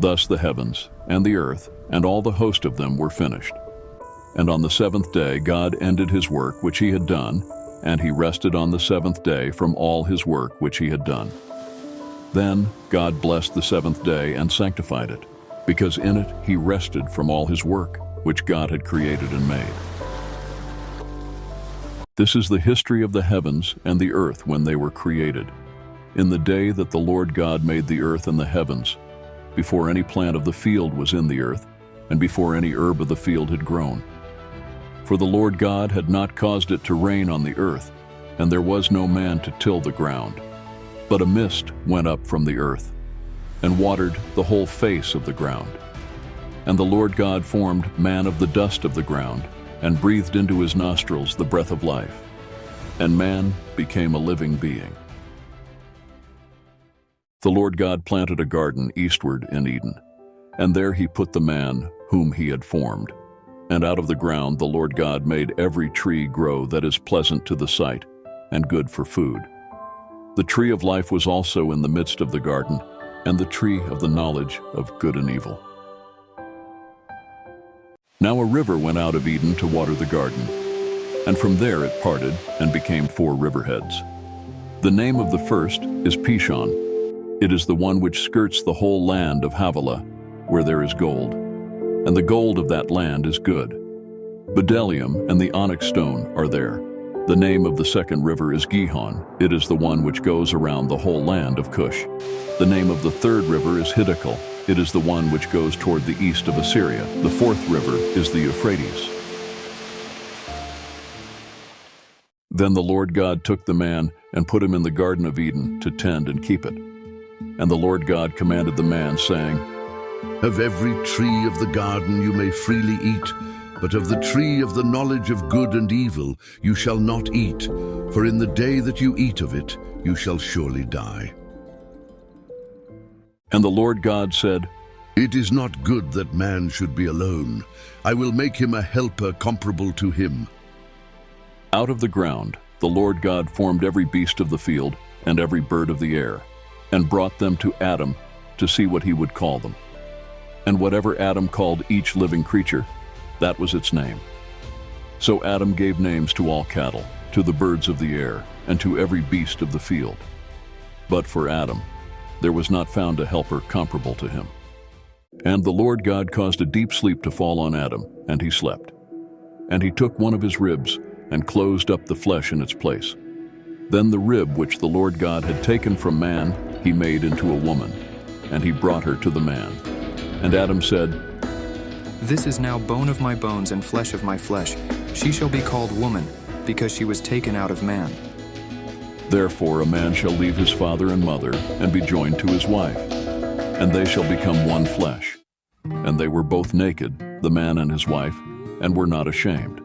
Thus the heavens, and the earth, and all the host of them were finished. And on the seventh day God ended his work which he had done, and he rested on the seventh day from all his work which he had done. Then God blessed the seventh day and sanctified it, because in it he rested from all his work which God had created and made. This is the history of the heavens and the earth when they were created, in the day that the Lord God made the earth and the heavens, before any plant of the field was in the earth, and before any herb of the field had grown. For the Lord God had not caused it to rain on the earth, and there was no man to till the ground. But a mist went up from the earth, and watered the whole face of the ground. And the Lord God formed man of the dust of the ground, and breathed into his nostrils the breath of life. And man became a living being. The Lord God planted a garden eastward in Eden, and there he put the man whom he had formed. And out of the ground the Lord God made every tree grow that is pleasant to the sight, and good for food. The tree of life was also in the midst of the garden, and the tree of the knowledge of good and evil. Now a river went out of Eden to water the garden, and from there it parted and became 4 riverheads. The name of the first is Pishon. It is the one which skirts the whole land of Havilah, where there is gold, and the gold of that land is good. Bdellium and the onyx stone are there. The name of the second river is Gihon. It is the one which goes around the whole land of Cush. The name of the third river is Hiddekel. It is the one which goes toward the east of Assyria. The fourth river is the Euphrates. Then the Lord God took the man and put him in the Garden of Eden to tend and keep it. And the Lord God commanded the man, saying, Of every tree of the garden you may freely eat, but of the tree of the knowledge of good and evil you shall not eat, for in the day that you eat of it you shall surely die. And the Lord God said, It is not good that man should be alone. I will make him a helper comparable to him. Out of the ground the Lord God formed every beast of the field and every bird of the air, and brought them to Adam to see what he would call them. And whatever Adam called each living creature, that was its name. So Adam gave names to all cattle, to the birds of the air, and to every beast of the field. But for Adam there was not found a helper comparable to him. And the Lord God caused a deep sleep to fall on Adam, and he slept. And he took one of his ribs and closed up the flesh in its place. Then the rib which the Lord God had taken from man he made into a woman, and he brought her to the man. And Adam said, This is now bone of my bones and flesh of my flesh. She shall be called woman, because she was taken out of man. Therefore a man shall leave his father and mother and be joined to his wife, and they shall become one flesh. And they were both naked, the man and his wife, and were not ashamed.